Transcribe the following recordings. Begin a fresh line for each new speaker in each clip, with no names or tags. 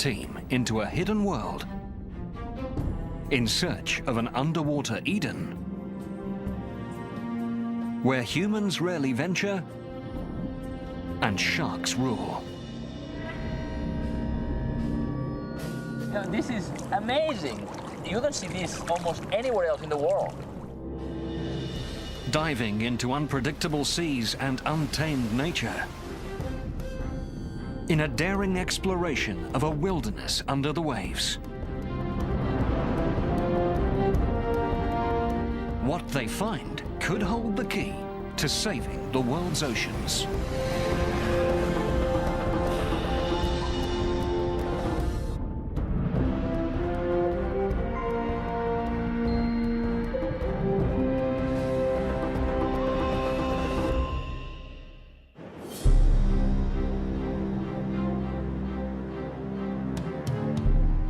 team into a hidden world in search of an underwater Eden where humans rarely venture and sharks rule.
This is amazing. You don't see this almost anywhere else in the world.
Diving into unpredictable seas and untamed nature in a daring exploration of a wilderness under the waves. What they find could hold the key to saving the world's oceans.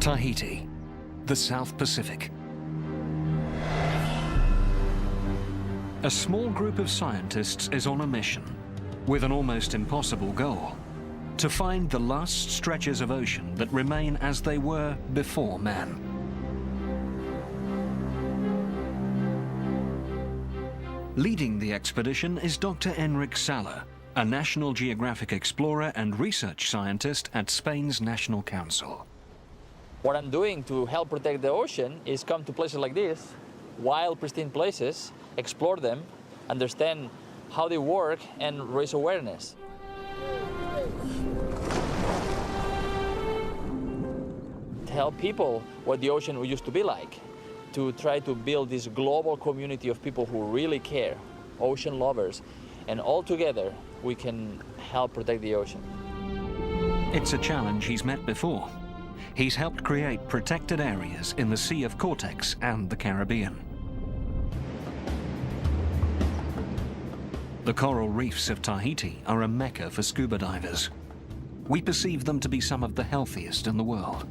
Tahiti, the South Pacific. A small group of scientists is on a mission with an almost impossible goal: to find the last stretches of ocean that remain as they were before man. Leading the expedition is Dr. Enric Sala, a National Geographic explorer and research scientist at Spain's National Council.
What I'm doing to help protect the ocean is come to places like this, wild, pristine places, explore them, understand how they work, and raise awareness. Tell people what the ocean used to be like, to try to build this global community of people who really care, ocean lovers, and all together we can help protect the ocean.
It's a challenge he's met before. He's helped create protected areas in the Sea of Cortex and the Caribbean. The coral reefs of Tahiti are a mecca for scuba divers. We perceive them to be some of the healthiest in the world.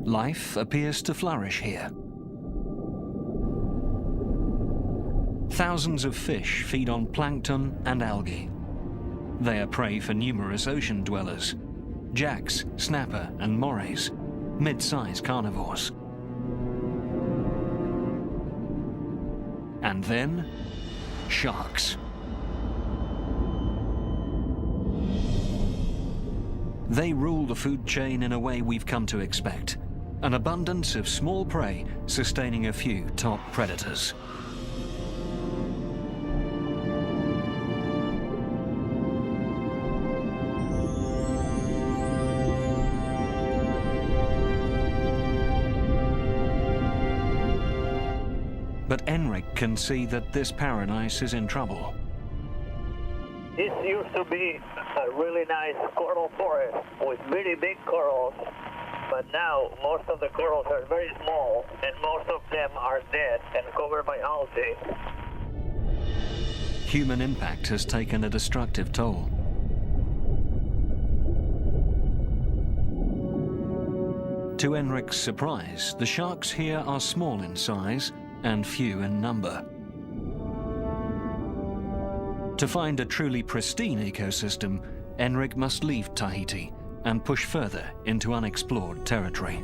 Life appears to flourish here. Thousands of fish feed on plankton and algae. They are prey for numerous ocean dwellers: jacks, snapper, and morays, mid-sized carnivores. And then, sharks. They rule the food chain in a way we've come to expect. An abundance of small prey sustaining a few top predators. But Enric can see that this paradise is in trouble.
This used to be a really nice coral forest with really big corals, but now most of the corals are very small and most of them are dead and covered by algae.
Human impact has taken a destructive toll. To Enric's surprise, the sharks here are small in size and few in number. To find a truly pristine ecosystem, Enric must leave Tahiti and push further into unexplored territory.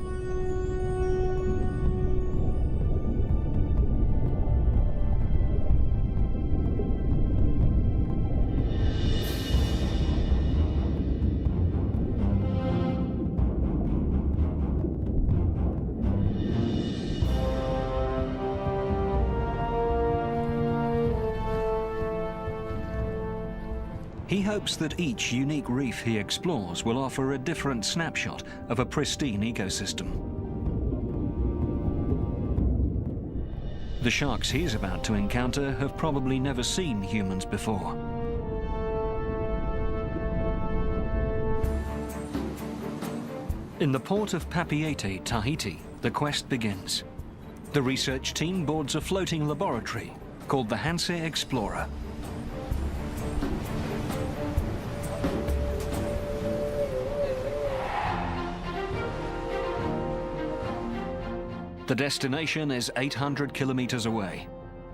He hopes that each unique reef he explores will offer a different snapshot of a pristine ecosystem. The sharks he's about to encounter have probably never seen humans before. In the port of Papeete, Tahiti, the quest begins. The research team boards a floating laboratory called the Hanse Explorer. The destination is 800 kilometers away,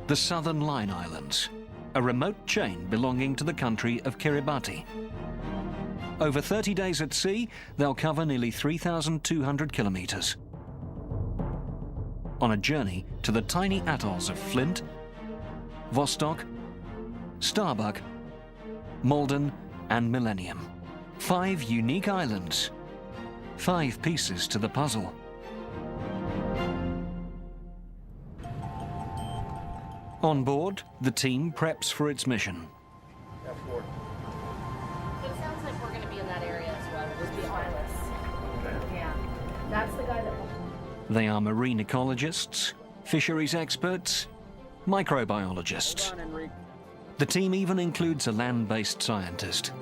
the Southern Line Islands, a remote chain belonging to the country of Kiribati. Over 30 days at sea, they'll cover nearly 3,200 kilometers. On a journey to the tiny atolls of Flint, Vostok, Starbuck, Malden, and Millennium. 5 unique islands, 5 pieces to the puzzle. On board, the team preps for its mission.
It sounds like we're going to be in that area as well, with the islands. Yeah, that's the guy that...
They are marine ecologists, fisheries experts, microbiologists. The team even includes a land-based scientist.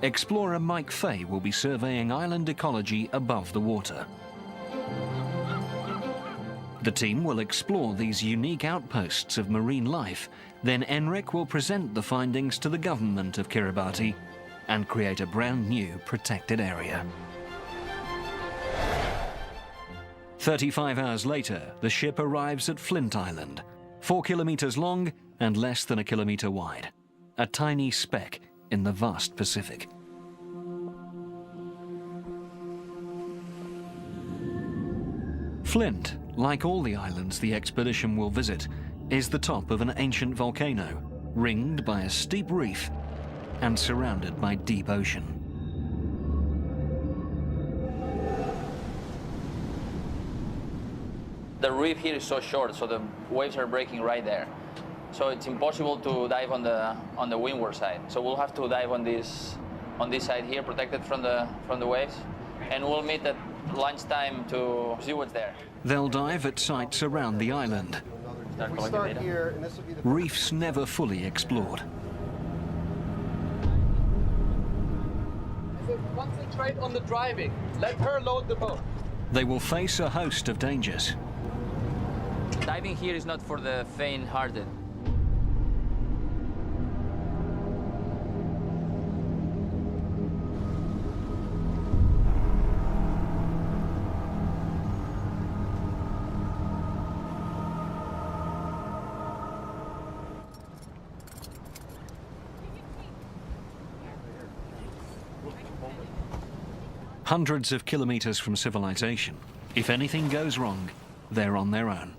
Explorer Mike Fay will be surveying island ecology above the water. The team will explore these unique outposts of marine life. Then Enric will present the findings to the government of Kiribati and create a brand new protected area. 35 hours later, the ship arrives at Flint Island, 4 kilometers long and less than a kilometer wide, a tiny speck in the vast Pacific. Flint, like all the islands the expedition will visit, is the top of an ancient volcano, ringed by a steep reef and surrounded by deep ocean.
The reef here is so short, so the waves are breaking right there. So it's impossible to dive on the windward side. So we'll have to dive on this side here, protected from the waves, and we'll meet at lunchtime to see what's there.
They'll dive at sites around the island.
We start here, and this will be the...
Reefs never fully explored.
Concentrate on the driving. Let her load the boat.
They will face a host of dangers.
Diving here is not for the faint-hearted.
Hundreds of kilometers from civilization. If anything goes wrong, they're on their own.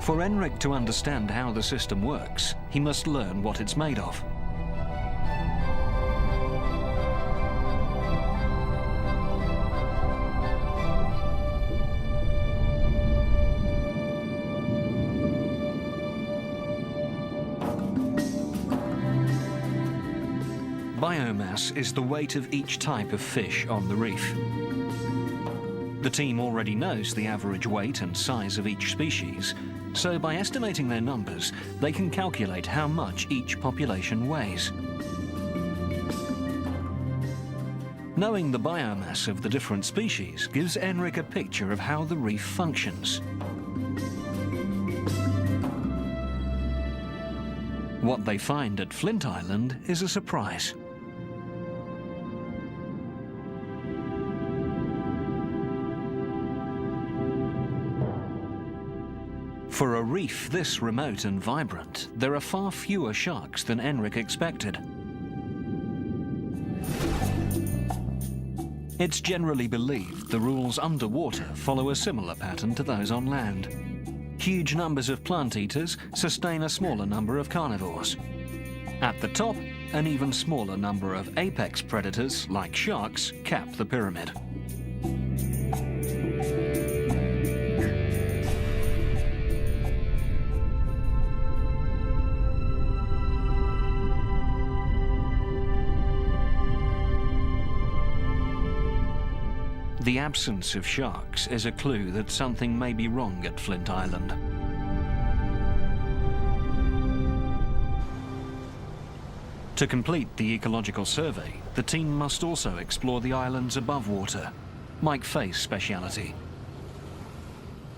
For Enric to understand how the system works, he must learn what it's made of. Biomass is the weight of each type of fish on the reef. The team already knows the average weight and size of each species, so by estimating their numbers, they can calculate how much each population weighs. Knowing the biomass of the different species gives Enric a picture of how the reef functions. What they find at Flint Island is a surprise. For a reef this remote and vibrant, there are far fewer sharks than Enric expected. It's generally believed the rules underwater follow a similar pattern to those on land. Huge numbers of plant eaters sustain a smaller number of carnivores. At the top, an even smaller number of apex predators, like sharks, cap the pyramid. The absence of sharks is a clue that something may be wrong at Flint Island. To complete the ecological survey, the team must also explore the islands above water, Mike Fay's speciality.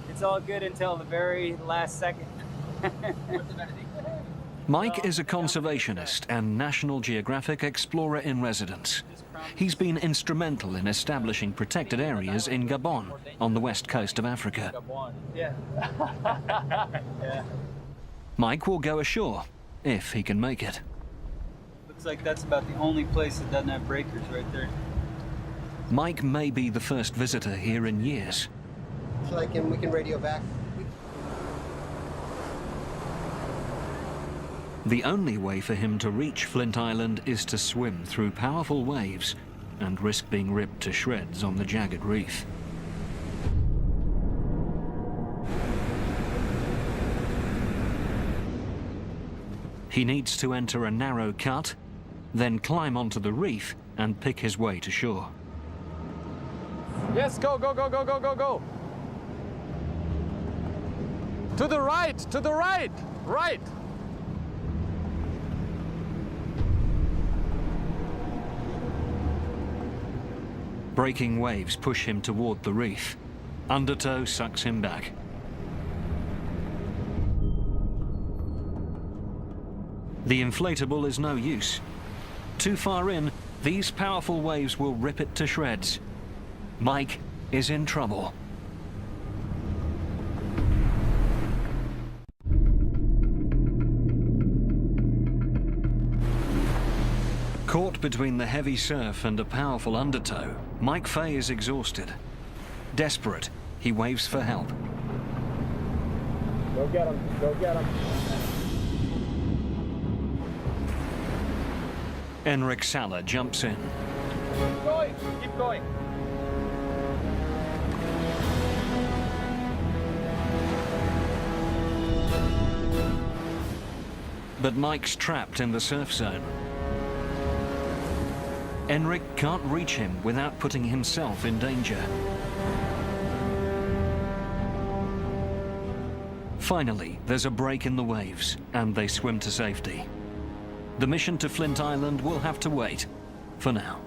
It's all good until the very last second.
Mike is a conservationist and National Geographic explorer in residence. He's been instrumental in establishing protected areas in Gabon, on the west coast of Africa.
Yeah. Yeah.
Mike will go ashore, if he can make it.
Looks like that's about the only place that doesn't have breakers right there.
Mike may be the first visitor here in years.
So we can radio back.
The only way for him to reach Flint Island is to swim through powerful waves and risk being ripped to shreds on the jagged reef. He needs to enter a narrow cut, then climb onto the reef and pick his way to shore.
Yes, go, go, go, go, go, go, go. To the right, right.
Breaking waves push him toward the reef. Undertow sucks him back. The inflatable is no use. Too far in, these powerful waves will rip it to shreds. Mike is in trouble. Caught between the heavy surf and a powerful undertow, Mike Fay is exhausted. Desperate, he waves for help.
Go get him, go get him.
Enric Sala jumps in.
Keep going, keep going.
But Mike's trapped in the surf zone. Enric can't reach him without putting himself in danger. Finally, there's a break in the waves, and they swim to safety. The mission to Flint Island will have to wait, for now.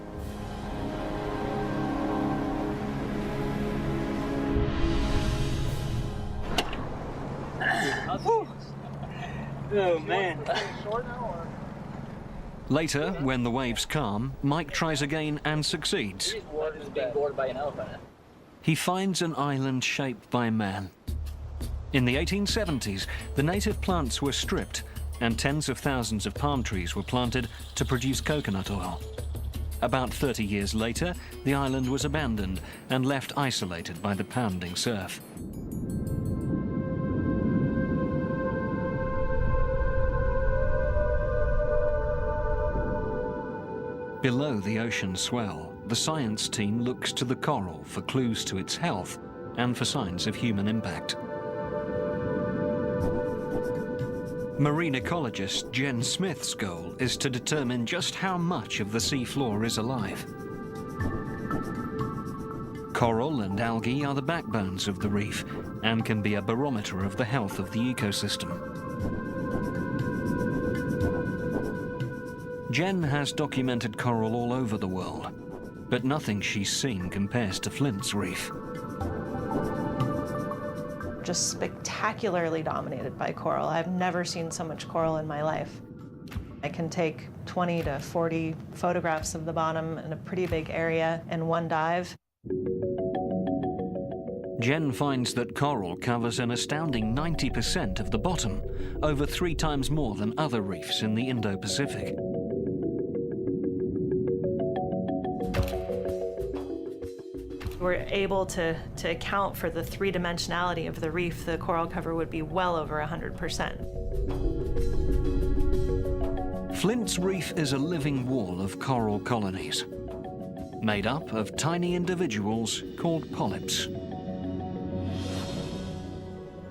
Oh, man.
Later, when the waves calm, Mike tries again and succeeds.
He's being gored by an elephant.
He finds an island shaped by man. In the 1870s, the native plants were stripped and tens of thousands of palm trees were planted to produce coconut oil. About 30 years later, the island was abandoned and left isolated by the pounding surf. Below the ocean swell, the science team looks to the coral for clues to its health and for signs of human impact. Marine ecologist Jen Smith's goal is to determine just how much of the seafloor is alive. Coral and algae are the backbones of the reef and can be a barometer of the health of the ecosystem. Jen has documented coral all over the world, but nothing she's seen compares to Flint's reef.
Just spectacularly dominated by coral. I've never seen so much coral in my life. I can take 20 to 40 photographs of the bottom in a pretty big area in one dive.
Jen finds that coral covers an astounding 90% of the bottom, over 3 times more than other reefs in the Indo-Pacific.
We're able to account for the three-dimensionality of the reef. The coral cover would be well over 100%.
Flint's Reef is a living wall of coral colonies, made up of tiny individuals called polyps.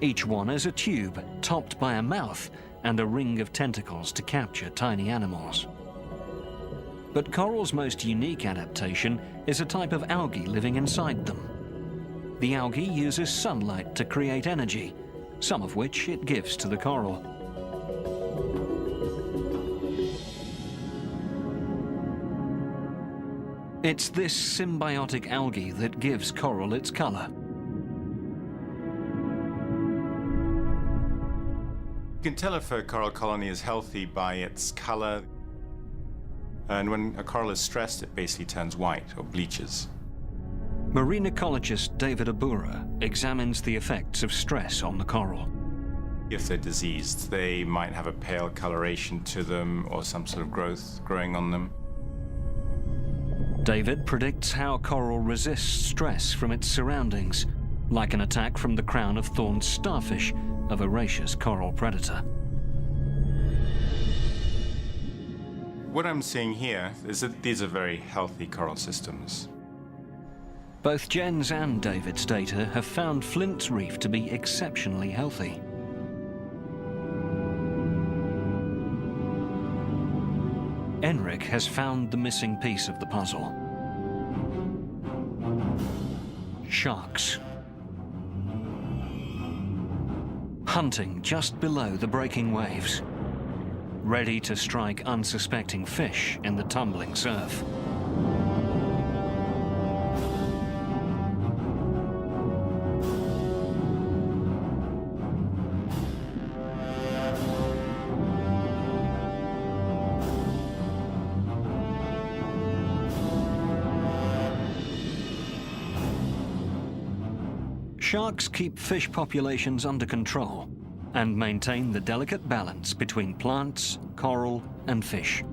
Each one is a tube topped by a mouth and a ring of tentacles to capture tiny animals. But coral's most unique adaptation is a type of algae living inside them. The algae uses sunlight to create energy, some of which it gives to the coral. It's this symbiotic algae that gives coral its color.
You can tell if a coral colony is healthy by its color. And when a coral is stressed, it basically turns white or bleaches.
Marine ecologist David Abura examines the effects of stress on the coral.
If they're diseased, they might have a pale coloration to them or some sort of growth growing on them.
David predicts how coral resists stress from its surroundings, like an attack from the crown of thorns starfish, a voracious coral predator.
What I'm seeing here is that these are very healthy coral systems.
Both Jen's and David's data have found Flint's Reef to be exceptionally healthy. Enric has found the missing piece of the puzzle. Sharks. Hunting just below the breaking waves, ready to strike unsuspecting fish in the tumbling surf. Sharks keep fish populations under control and maintain the delicate balance between plants, coral, and fish.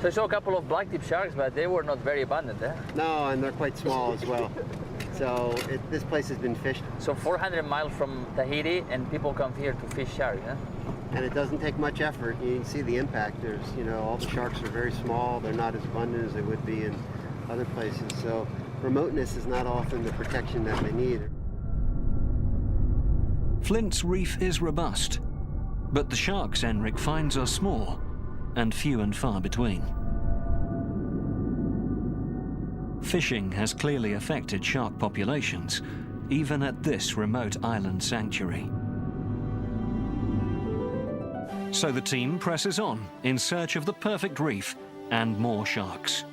So I saw a couple of black-tip sharks, but they were not very abundant there.
No, and they're quite small as well. So this place has been fished.
So 400 miles from Tahiti, and people come here to fish sharks, huh?
And it doesn't take much effort. You can see the impact. There's, all the sharks are very small. They're not as abundant as they would be in other places. So remoteness is not often the protection that they need.
Flint's Reef is robust, but the sharks Enric finds are small and few and far between. Fishing has clearly affected shark populations, even at this remote island sanctuary. So the team presses on in search of the perfect reef and more sharks.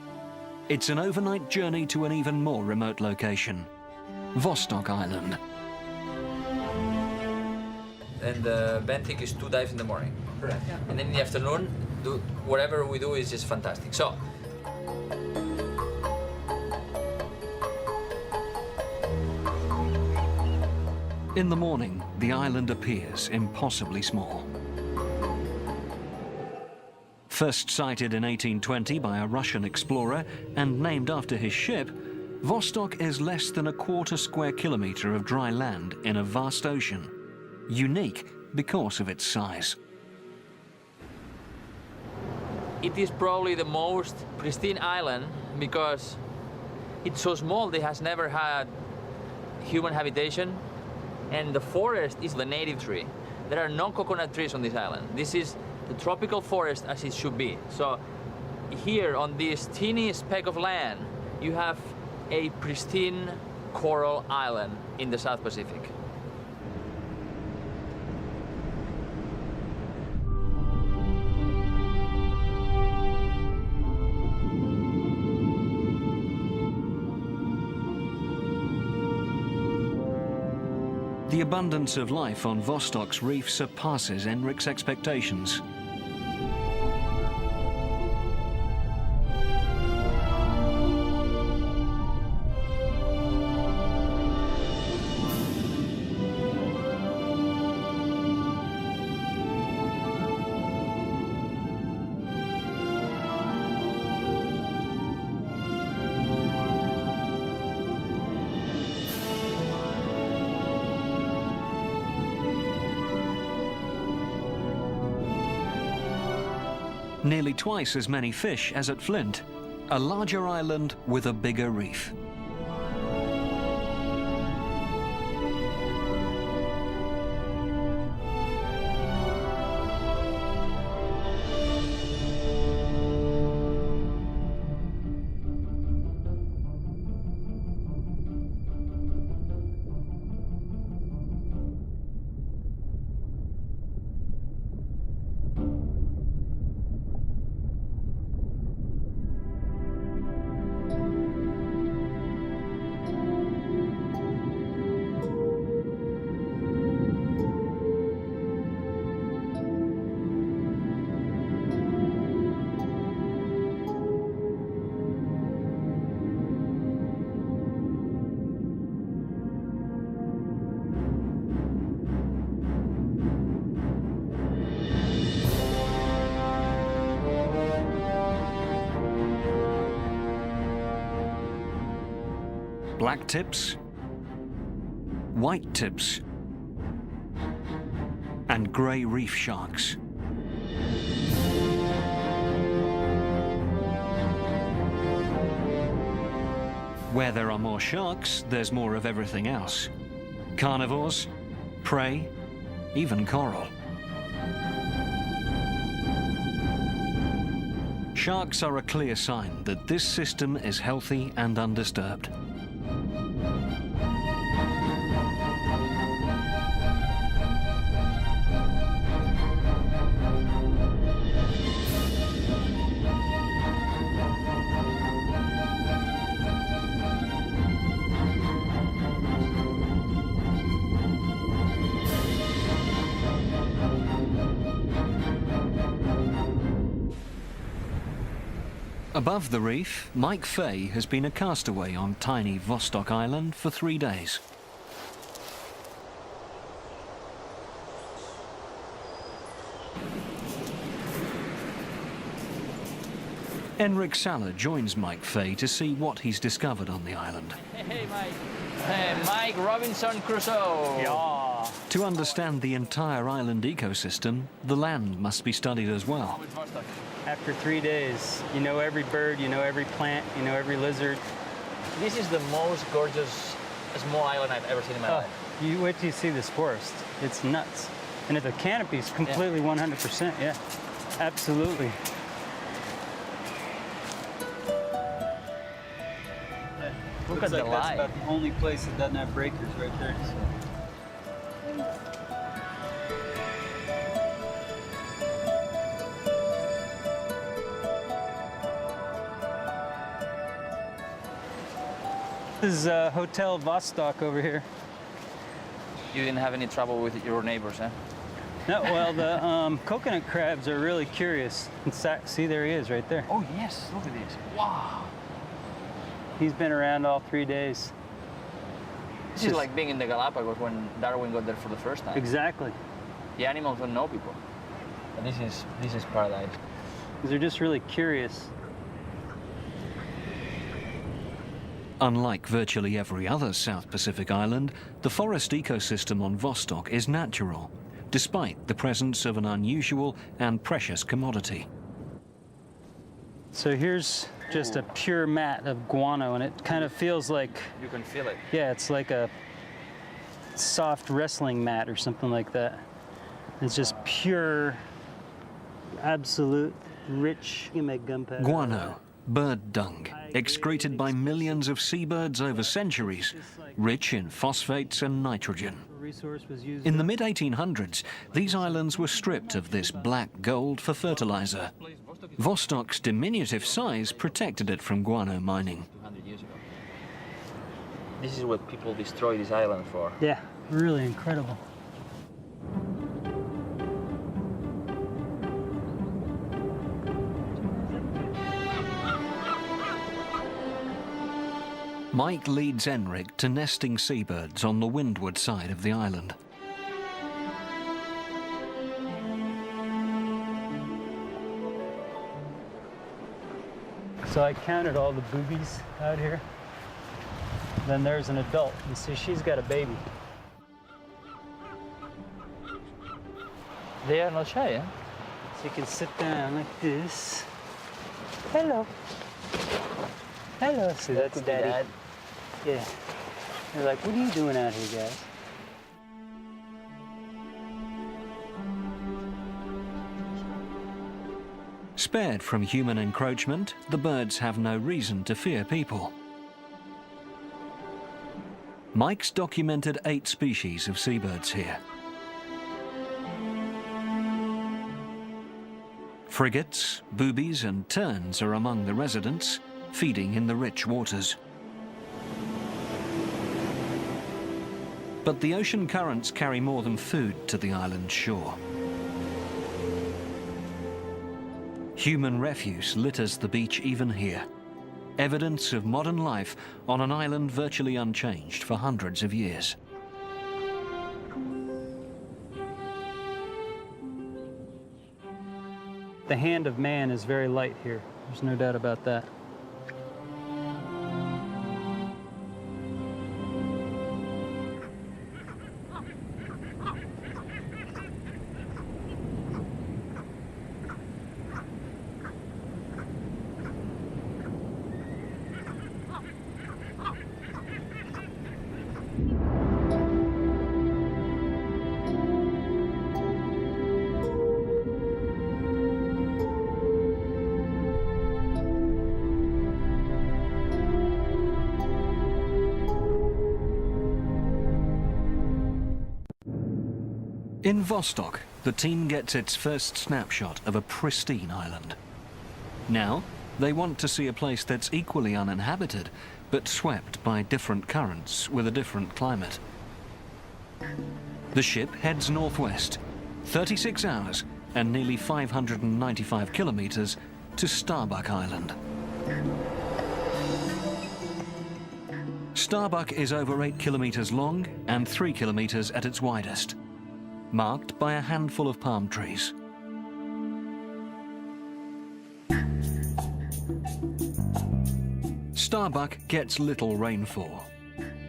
It's an overnight journey to an even more remote location, Vostok Island.
And the benthic is 2 dives in the morning. Correct. Yeah. And then in the afternoon, whatever we do is just fantastic. So.
In the morning, the island appears impossibly small. First sighted in 1820 by a Russian explorer and named after his ship, Vostok is less than a quarter square kilometer of dry land in a vast ocean, unique because of its size.
It is probably the most pristine island because it's so small that it has never had human habitation, and the forest is the native tree. There are no coconut trees on this island. This is the tropical forest as it should be. So here on this teeny speck of land, you have a pristine coral island in the South Pacific.
The The abundance of life on Vostok's reef surpasses Enric's expectations. Nearly twice as many fish as at Flint, a larger island with a bigger reef. Black tips, white tips, and grey reef sharks. Where there are more sharks, there's more of everything else. Carnivores, prey, even coral. Sharks are a clear sign that this system is healthy and undisturbed. Above the reef, Mike Fay has been a castaway on tiny Vostok Island for 3 days. Enric Sala joins Mike Fay to see what he's discovered on the island.
Hey, Mike. Hey, Mike Robinson Crusoe.
Yeah.
To understand the entire island ecosystem, the land must be studied as well.
After 3 days, you know every bird, you know every plant, you know every lizard.
This is the most gorgeous small island I've ever seen in my life.
You wait till you see this forest. It's nuts. And the canopy's completely 100%, yeah. Absolutely.
Look at the
That's
light.
about the only place that doesn't have breakers right there. This is Hotel Vostok over here.
You didn't have any trouble with your neighbors, huh?
No, well, the coconut crabs are really curious. See, there he is right there.
Oh, yes. Look at this. Wow.
He's been around all 3 days.
This is like being in the Galápagos when Darwin got there for the first time.
Exactly.
The animals don't know people. But this is paradise.
They're just really curious.
Unlike virtually every other South Pacific island, the forest ecosystem on Vostok is natural, despite the presence of an unusual and precious commodity.
So here's just a pure mat of guano, and it kind of feels like...
You can feel it.
Yeah, it's like a soft wrestling mat or something like that. It's just pure, absolute, rich... You make gunpowder.
Guano, bird dung, excreted by millions of seabirds over centuries, rich in phosphates and nitrogen. In the mid-1800s, these islands were stripped of this black gold for fertilizer. Vostok's diminutive size protected it from guano mining.
200 years ago. This is what people destroy this island for.
Yeah. Really incredible.
Mike leads Enric to nesting seabirds on the windward side of the island.
So I counted all the boobies out here. Then there's an adult. You see, she's got a baby.
They are not shy, huh?
So you can sit down like this. Hello. Hello. See, that's
Could be
Daddy.
Dad.
Yeah. They're like, what are you doing out here, guys?
Spared from human encroachment, the birds have no reason to fear people. Mike's documented 8 species of seabirds here. Frigates, boobies and terns are among the residents, feeding in the rich waters. But the ocean currents carry more than food to the island's shore. Human refuse litters the beach even here, evidence of modern life on an island virtually unchanged for hundreds of years.
The hand of man is very light here. There's no doubt about that.
In Vostok, the team gets its first snapshot of a pristine island. Now, they want to see a place that's equally uninhabited, but swept by different currents with a different climate. The ship heads northwest, 36 hours and nearly 595 kilometers to Starbuck Island. Starbuck is over 8 kilometers long and 3 kilometers at its widest, marked by a handful of palm trees. Starbuck gets little rainfall.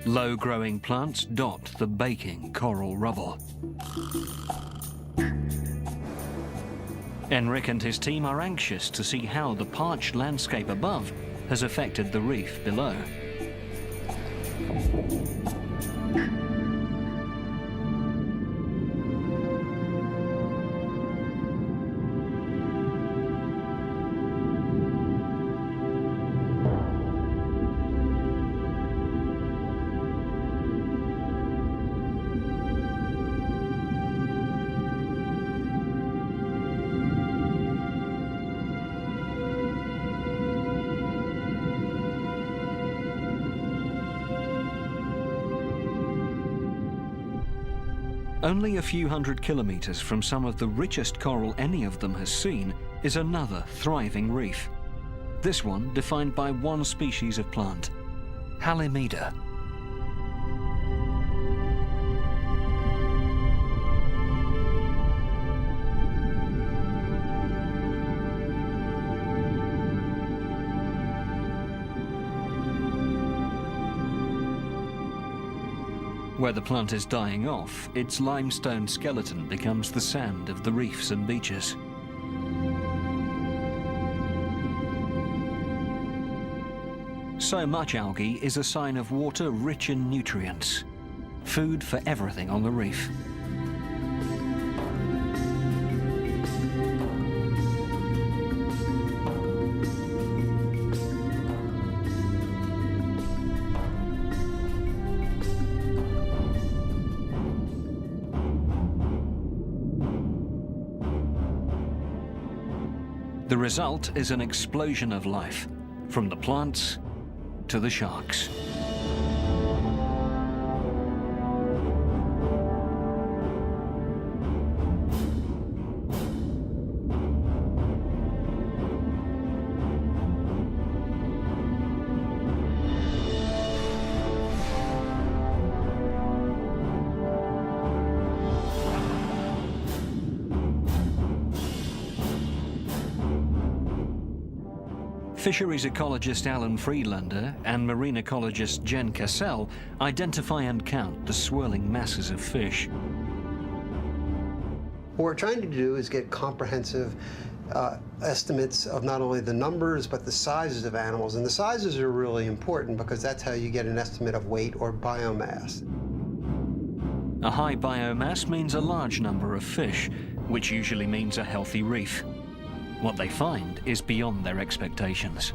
Low-growing plants dot the baking coral rubble. Enric and his team are anxious to see how the parched landscape above has affected the reef below. Only a few hundred kilometers from some of the richest coral any of them has seen is another thriving reef. This one defined by one species of plant, Halimeda. Where the plant is dying off, its limestone skeleton becomes the sand of the reefs and beaches. So much algae is a sign of water rich in nutrients, food for everything on the reef. The result is an explosion of life, from the plants to the sharks. Fisheries ecologist Alan Friedlander and marine ecologist Jen Cassell identify and count the swirling masses of fish.
What we're trying to do is get comprehensive estimates of not only the numbers, but the sizes of animals. And the sizes are really important because that's how you get an estimate of weight or biomass.
A high biomass means a large number of fish, which usually means a healthy reef. What they find is beyond their expectations.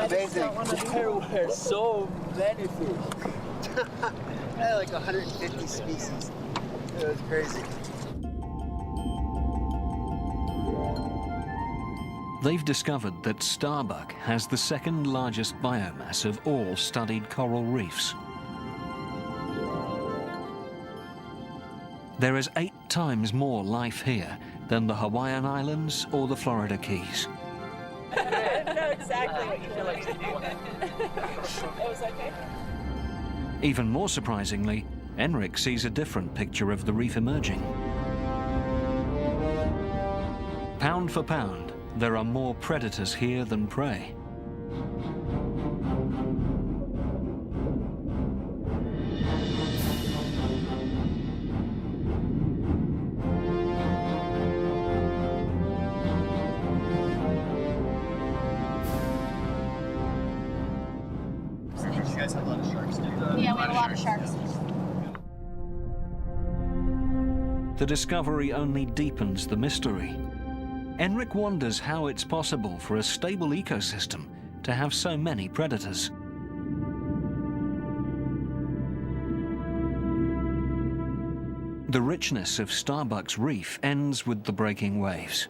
Amazing.
There were so many fish.
I had like 150 species. It was crazy.
They've discovered that Starbuck has the second largest biomass of all studied coral reefs. There is 8 times more life here than the Hawaiian Islands or the Florida Keys.
I know exactly what you feel like to do. It was okay.
Even more surprisingly, Enric sees a different picture of the reef emerging. Pound for pound, there are more predators here than prey.
Yeah, we had a lot of sharks.
The discovery only deepens the mystery. Enric wonders how it's possible for a stable ecosystem to have so many predators. The richness of Starbuck's reef ends with the breaking waves.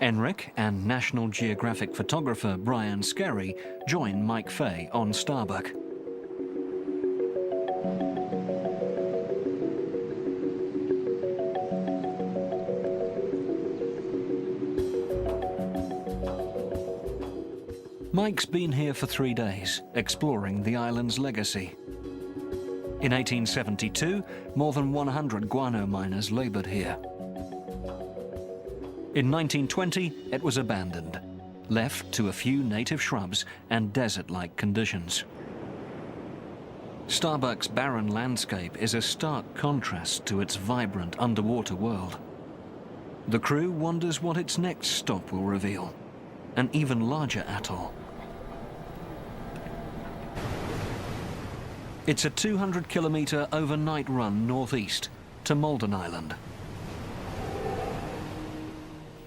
Enric and National Geographic photographer Brian Skerry join Mike Fay on Starbuck. Mike's been here for 3 days, exploring the island's legacy. In 1872, more than 100 guano miners labored here. In 1920, it was abandoned, left to a few native shrubs and desert-like conditions. Starbuck's barren landscape is a stark contrast to its vibrant underwater world. The crew wonders what its next stop will reveal, an even larger atoll. It's a 200-kilometer overnight run northeast to Malden Island.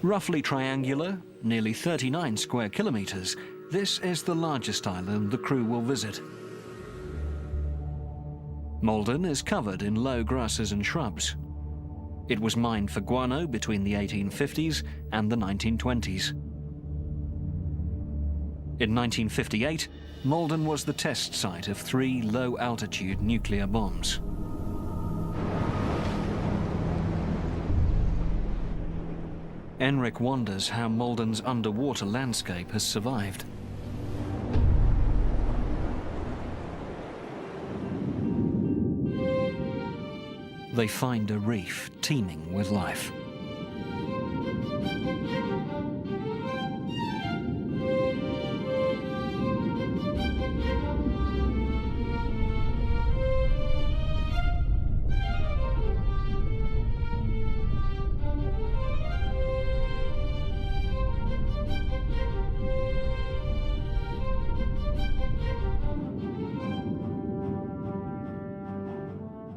Roughly triangular, nearly 39 square kilometers, this is the largest island the crew will visit. Malden is covered in low grasses and shrubs. It was mined for guano between the 1850s and the 1920s. In 1958, Malden was the test site of 3 low-altitude nuclear bombs. Enric wonders how Malden's underwater landscape has survived. They find a reef teeming with life.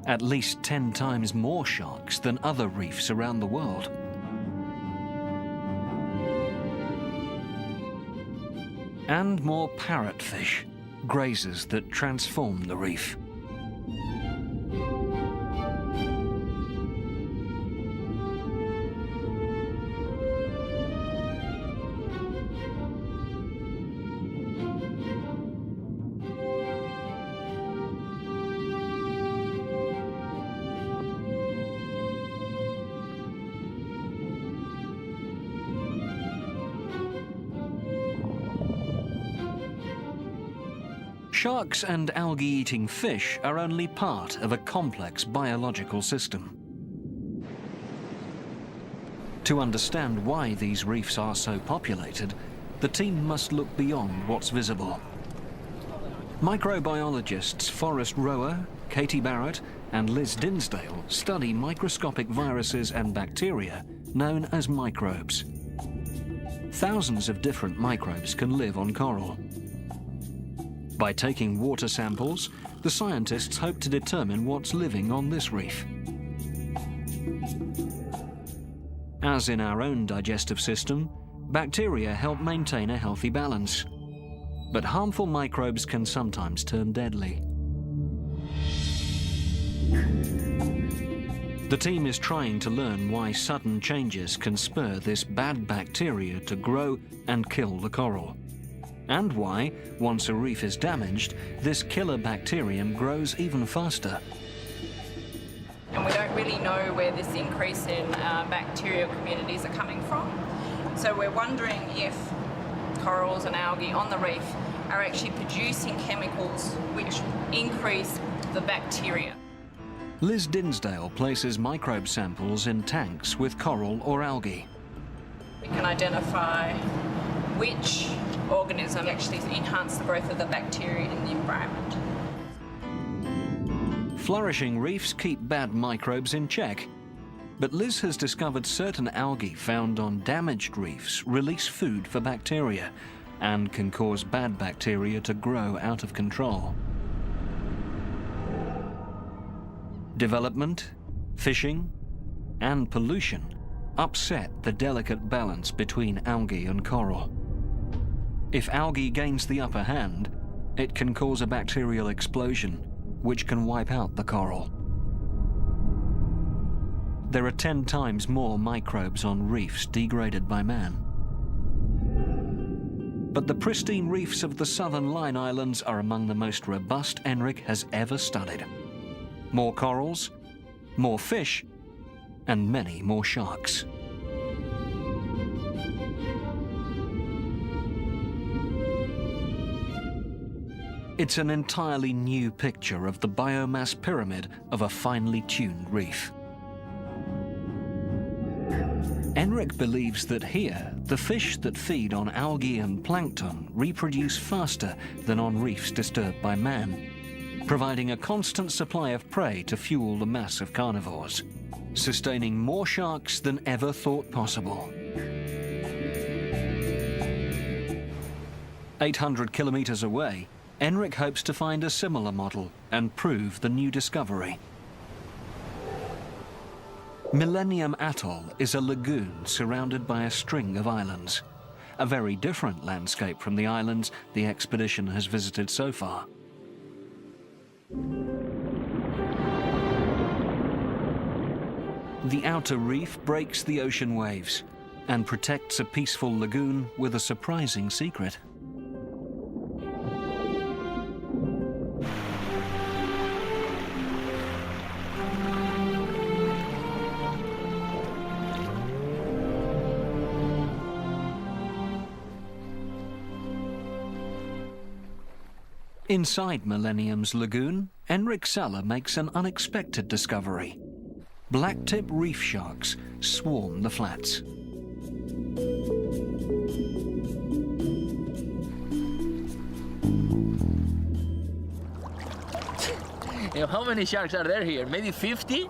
At least 10 times more sharks than other reefs around the world. And more parrotfish, grazers that transform the reef. Sharks and algae-eating fish are only part of a complex biological system. To understand why these reefs are so populated, the team must look beyond what's visible. Microbiologists Forrest Rower, Katie Barrett, and Liz Dinsdale study microscopic viruses and bacteria known as microbes. Thousands of different microbes can live on coral. By taking water samples, the scientists hope to determine what's living on this reef. As in our own digestive system, bacteria help maintain a healthy balance. But harmful microbes can sometimes turn deadly. The team is trying to learn why sudden changes can spur this bad bacteria to grow and kill the coral. And why, once a reef is damaged, this killer bacterium grows even faster.
And we don't really know where this increase in bacterial communities are coming from. So we're wondering if corals and algae on the reef are actually producing chemicals which increase the bacteria.
Liz Dinsdale places microbe samples in tanks with coral or algae.
We can identify which organism actually enhance the growth of the bacteria in the environment.
Flourishing reefs keep bad microbes in check. But Liz has discovered certain algae found on damaged reefs release food for bacteria and can cause bad bacteria to grow out of control. Development, fishing, and pollution upset the delicate balance between algae and coral. If algae gains the upper hand, it can cause a bacterial explosion, which can wipe out the coral. There are 10 times more microbes on reefs degraded by man. But the pristine reefs of the southern Line Islands are among the most robust ENRIC has ever studied. More corals, more fish, and many more sharks. It's an entirely new picture of the biomass pyramid of a finely tuned reef. ENRIC believes that here, the fish that feed on algae and plankton reproduce faster than on reefs disturbed by man, providing a constant supply of prey to fuel the mass of carnivores, sustaining more sharks than ever thought possible. 800 kilometers away, ENRIC hopes to find a similar model and prove the new discovery. Millennium Atoll is a lagoon surrounded by a string of islands, a very different landscape from the islands the expedition has visited so far. The outer reef breaks the ocean waves and protects a peaceful lagoon with a surprising secret. Inside Millennium's lagoon, ENRIC Sala makes an unexpected discovery. Blacktip reef sharks swarm the flats.
How many sharks are there here? Maybe 50?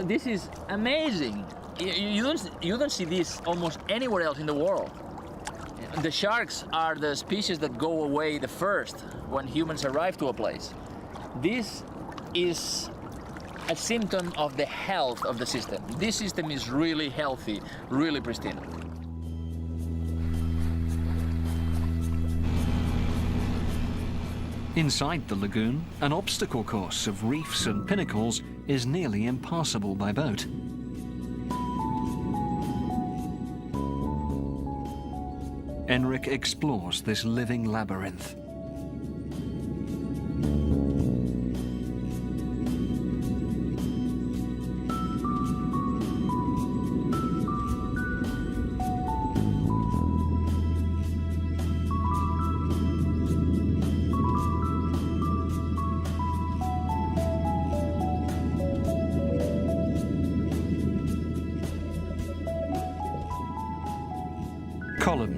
This is amazing. You don't see this almost anywhere else in the world. The sharks are the species that go away the first when humans arrive to a place. This is a symptom of the health of the system. This system is really healthy, really pristine.
Inside the lagoon, an obstacle course of reefs and pinnacles is nearly impassable by boat. ENRIC explores this living labyrinth.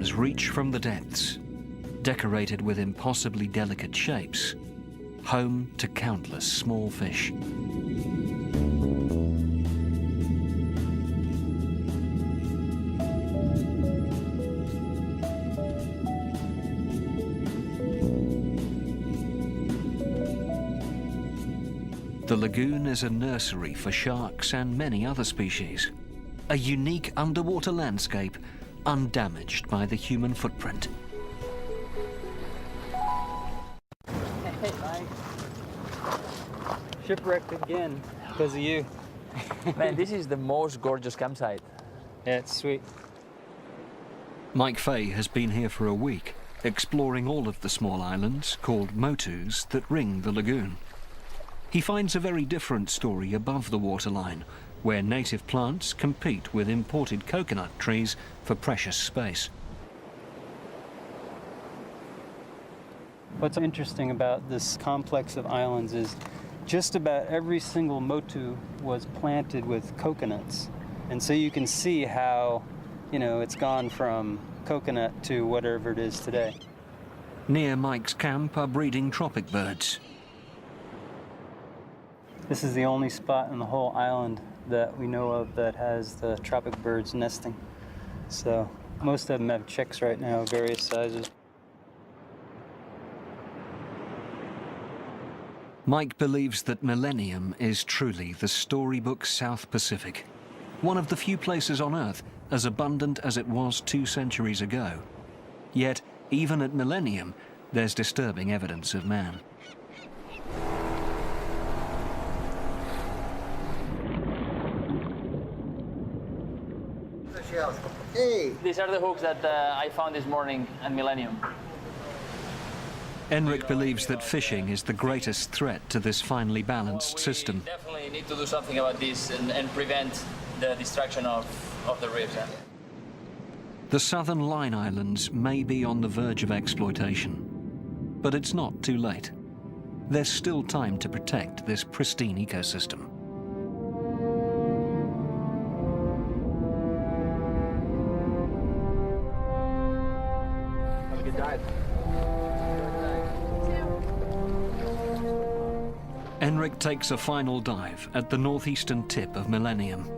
lagoons reach from the depths, decorated with impossibly delicate shapes, home to countless small fish. The lagoon is a nursery for sharks and many other species, a unique underwater landscape undamaged by the human footprint.
Hey, Mike. Shipwrecked again because of you.
Man, this is the most gorgeous campsite.
Yeah, it's sweet.
Mike Fay has been here for a week, exploring all of the small islands, called motus, that ring the lagoon. He finds a very different story above the waterline, where native plants compete with imported coconut trees for precious space.
What's interesting about this complex of islands is just about every single motu was planted with coconuts. And so you can see how, it's gone from coconut to whatever it is today.
Near Mike's camp are breeding tropic birds.
This is the only spot in the whole island that we know of that has the tropic birds nesting. So most of them have chicks right now, various sizes.
Mike believes that Millennium is truly the storybook South Pacific, one of the few places on Earth as abundant as it was 2 centuries ago. Yet, even at Millennium, there's disturbing evidence of man.
Hey!
These are the hooks that I found this morning at Millennium.
Enric believes that fishing is the greatest threat to this finely balanced system.
We definitely need to do something about this and prevent the destruction of the reefs.
The southern Line Islands may be on the verge of exploitation, but it's not too late. There's still time to protect this pristine ecosystem.
Have a good dive.
Enric takes a final dive at the northeastern tip of Millennium.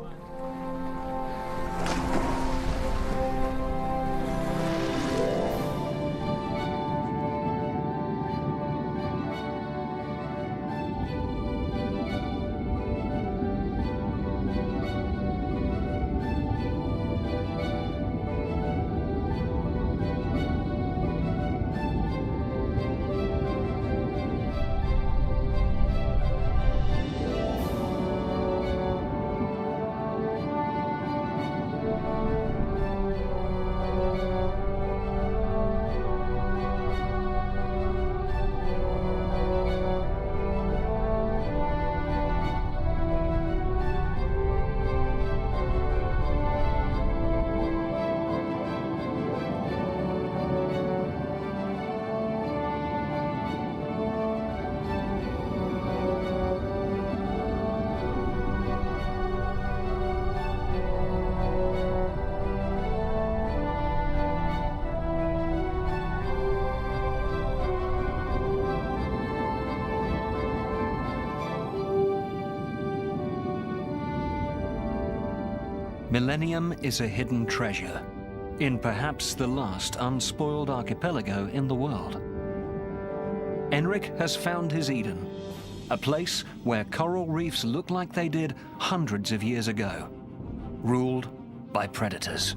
Millennium is a hidden treasure in perhaps the last unspoiled archipelago in the world. Enric has found his Eden, a place where coral reefs look like they did hundreds of years ago, ruled by predators.